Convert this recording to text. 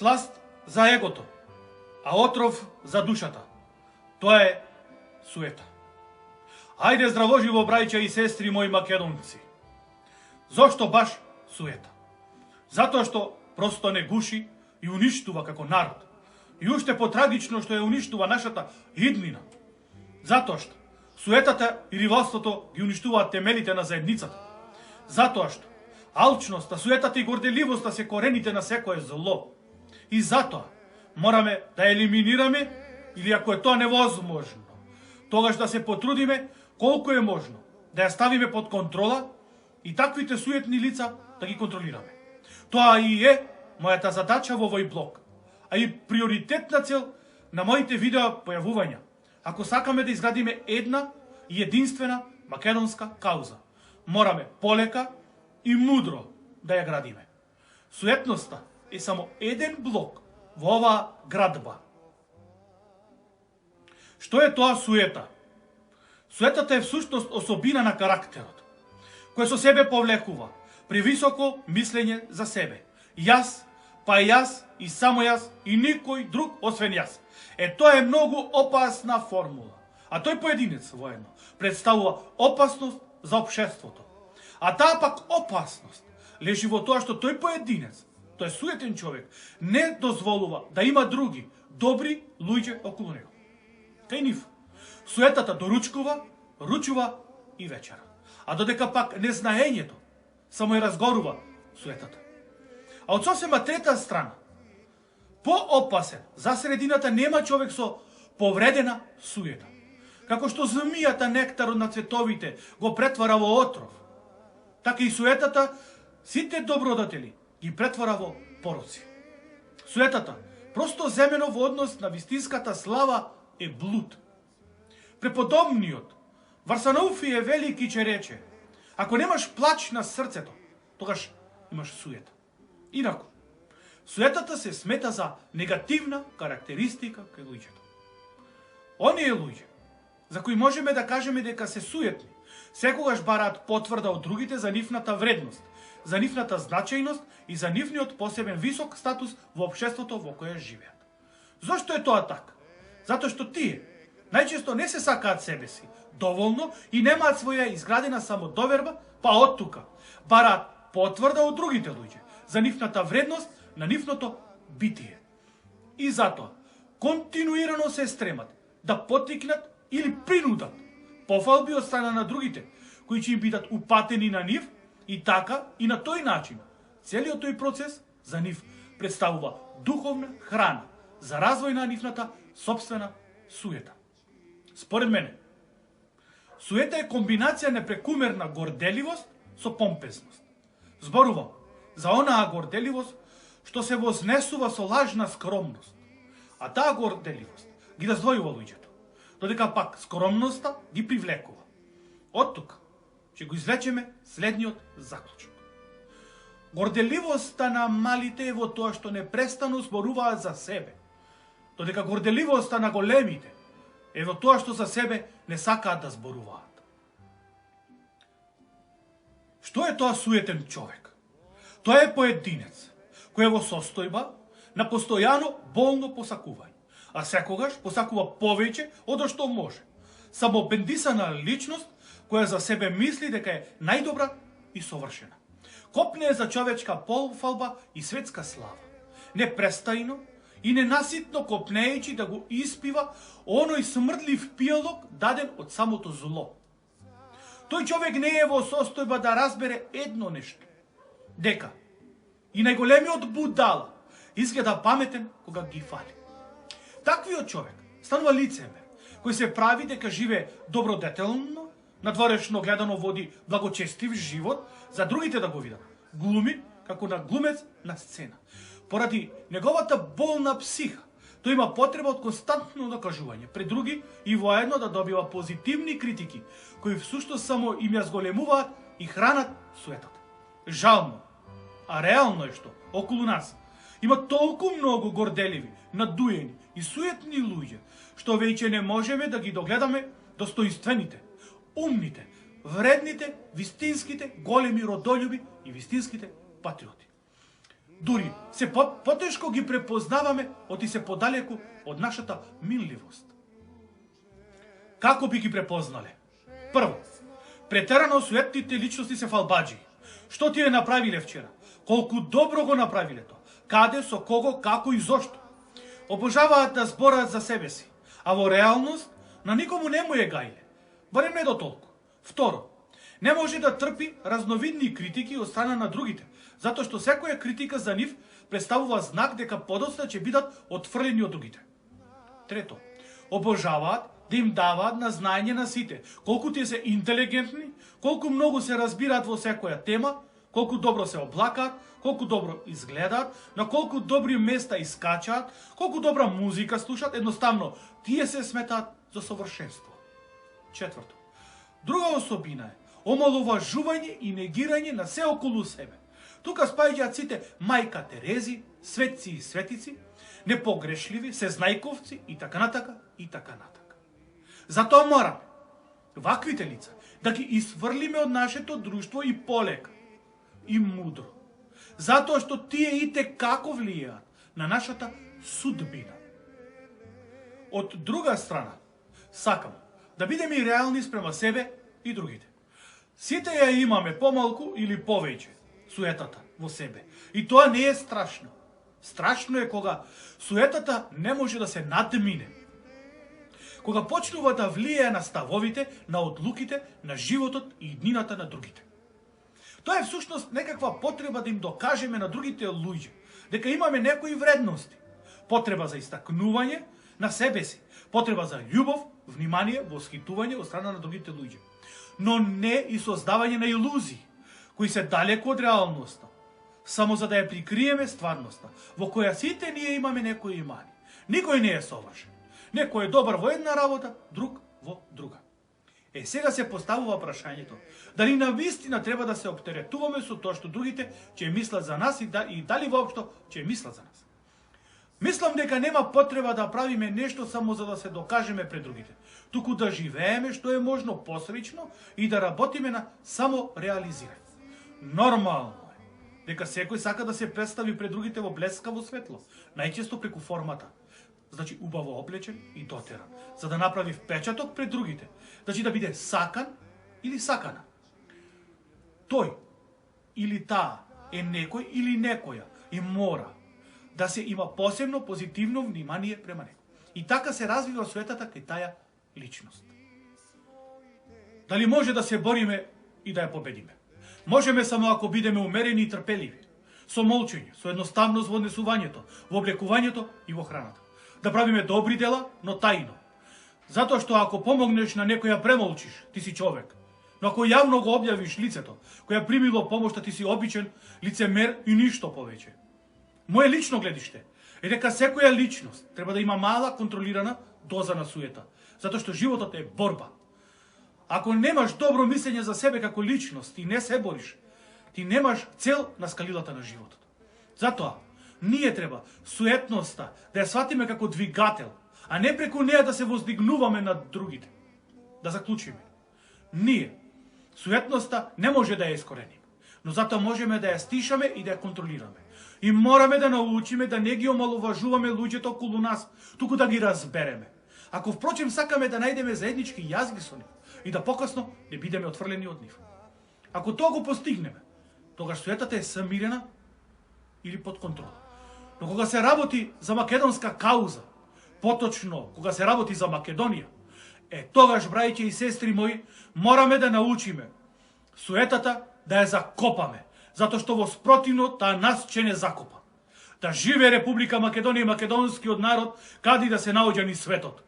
сласт за егото, а отров за душата. Тоа е суета. Ајде здравоживо, браќа и сестри мои македонци. Зошто баш суета? Затоа што просто не гуши и уништува како народ. И уште потрагично што ја уништува нашата иднина. Затоа што суетата и ривалството ги уништуваат темелите на заедницата. Затоа што алчноста, суетата и горделивоста се корените на секое зло. И затоа мораме да елиминираме, или ако е тоа невозможно, тогаш да се потрудиме колку е можно да ја ставиме под контрола и таквите суетни лица да ги контролираме. Тоа и е мојата задача во овој блог, а и приоритетна цел на моите видео појавувања, ако сакаме да изградиме една и единствена македонска кауза. Мораме полека и мудро да ја градиме. Суетноста е само еден блок во оваа градба. Што е тоа суета? Суетата е всушност особина на карактерот, кој со себе повлекува превисоко мислење за себе. Јас, па јас и само јас и никој друг освен јас. Тоа е многу опасна формула, а тој поединец воедно представува опасност за општеството. А таа пак опасност лежи во тоа што тој поединец, тој суетен човек, не дозволува да има други добри луѓе околу него. Кај нив суетата доручкува, ручува и вечера. А додека пак незнаењето само ја разгорува суетата. А од сосема трета страна, поопасен за средината нема човек со повредена суета. Како што змијата нектарот на цветовите го претвара во отров, така и суетата сите добродетели ги претвара во пороци. Суетата, просто земено во однос на вистинската слава, е блуд. Преподобниот Варсанауфи е велики че рече: ако немаш плач на срцето, тогаш имаш суета. Инаку, суетата се смета за негативна карактеристика кај луѓето. Оние луѓе за кои можеме да кажеме дека се суетни, секогаш бараат потврда од другите за нивната вредност, за нивната значајност и за нивниот посебен висок статус во општеството во кое живеат. Зошто е тоа така? Затоа што тие најчесто не се сакаат себе си доволно и немаат своја изградена самодоверба, па од тука бараат потврда од другите луѓе за нивната вредност на нивното битие. И затоа континуирано се стремат да потикнат или принудат пофалби од страна на другите, кои ќе им бидат упатени на нив, и така и на тој начин целиот тој процес за нив представува духовна храна за развој на нивната сопствена суета. Според мене, суета е комбинација непрекумерна горделивост со помпезност. Зборувам за онаа горделивост што се вознесува со лажна скромност, а таа горделивост ги раздвојува луѓето, додека пак скромноста ги привлекува. Од тука ќе го извлечеме следниот заклучок. Горделивоста на малите е во тоа што непрестану зборуваат за себе, додека горделивоста на големите е во тоа што за себе не сакаат да зборуваат. Што е тоа суетен човек? Тоа е поединец кој е во состојба на постојано болно посакување, а секогаш посакува повеќе од што може. Самобендисана личност која за себе мисли дека е најдобра и совршена. Копне за човечка пофалба и светска слава. Непрестајно и ненаситно копнејќи да го испива оној смрдлив пијалок даден од самото зло. Тој човек не е во состојба да разбере едно нешто, дека и најголемиот будала изгледа паметен кога ги фали. Таквиот човек станува лицемер, кој се прави дека живее добродетелно, надворешно гледано води благочестив живот, за другите да го видат. Глуми како на глумец на сцена. Поради неговата болна психа, тој има потреба од константно докажување пред други и воедно да добива позитивни критики, кои всушност само им ја зголемуваат и хранат суетата. Жално, а реално е што околу нас има толку многу горделиви, надуени и суетни луѓе, што веќе не можеме да ги догледаме достоинствените, умните, вредните, вистинските, големи родолюби и вистинските патриоти. дури се потешко ги препознаваме оти се подалеку од нашата минливост. Како би ги препознале? Прво, претерано суетните личности се фалбаджи. Што ти е направиле вчера? Колку добро го направиле тоа? Каде, со кого, како и зошто? Обожаваат да збораат за себе си, а во реалност на никому не му е гајле. Барем не до толку. Второ, не може да трпи разновидни критики од страна на другите, затоа што секоја критика за нив представува знак дека подоцна ќе бидат отфрлени од другите. Трето, обожаваат да им даваат на знаење на сите, колку тие се интелигентни, колку многу се разбираат во секоја тема, колку добро се облакаат, колку добро изгледаат, на колку добри места искачаат, колку добра музика слушаат, едноставно тие се сметаат за совршенство. Четврто, друга особина е омаловажување и негирање на се околу себе. Тука спаѓаат сите мајка Терези, светци и светици, непогрешливи, сезнајковци и така натака и така натака. Затоа мораме ваквите лица да ги исфрлиме од нашето друштво и полека, и мудро. Затоа што тие и те како влијаат на нашата судбина. Од друга страна, сакам да бидеме и реални спрема себе и другите. Сите ја имаме помалку или повеќе суетата во себе. И тоа не е страшно. Страшно е кога суетата не може да се надмине. Кога почнува да влијае на ставовите, на одлуките, на животот и иднината на другите. Тоа е всушност некаква потреба да им докажеме на другите луѓе дека имаме некои вредности. Потреба за истакнување на себе си, потреба за љубов, внимание, восхитување од страна на другите луѓе. Но не и создавање на илузии, кои се далеку од реалноста, само за да ја прикриеме стварноста, во која сите ние имаме некои мани. Никој не е совршен. Некој е добар во една работа, друг во друга. Сега се поставува прашањето, дали навистина треба да се оптеретуваме со тоа што другите ќе мислат за нас и дали воопшто ќе мислат за нас. Мислам дека нема потреба да правиме нешто само за да се докажеме пред другите, туку да живееме што е можно посречно и да работиме на самореализирање. Нормално е дека секој сака да се представи пред другите во блескаво светло, најчесто преку формата. Значи убаво облечен и дотеран, за да направи впечаток пред другите, значи да биде сакан или сакана. Тој или таа е некој или некоја и мора да се има посебно позитивно внимание према него. И така се развива суетата кај таа личност. Дали може да се бориме и да ја победиме? Можеме само ако бидеме умерени и трпеливи, со молчење, со едноставност во однесувањето, во облекувањето и во храната. Да правиме добри дела, но тајно. Затоа што ако помогнеш на некоја премолчиш, ти си човек. Но ако јавно го објавиш лицето, која примило помошта, ти си обичен лицемер и ништо повеќе. Моje лично гледиште е дека секоја личност треба да има мала контролирана доза на суета, затоа што животот е борба. Ако немаш добро мислење за себе како личност и не се бориш, ти немаш цел на скалилата на животот. Затоа, ние треба суетноста да ја сватиме како двигател, а не преку неја да се воздигнуваме над другите. Да заклучиме. Ние суетноста не може да ја искорениме, но затоа можеме да ја стишаме и да ја контролираме. И мораме да научиме да не ги омаловажуваме луѓето околу нас, туку да ги разбереме. Ако впрочем сакаме да најдеме заеднички јазги со нив и да покасно не бидеме отфрлени од нив. Ако тоа го постигнеме, тогаш суетата е самирена или под контрола. Но кога се работи за македонска кауза, поточно кога се работи за Македонија, тогаш, брајче и сестри мои, мораме да научиме суетата да ја закопаме, затоа што во спротивно таа нас ќе не закопа. Да живее Република Македонија и македонскиот народ, каде да се наоѓа низ светот.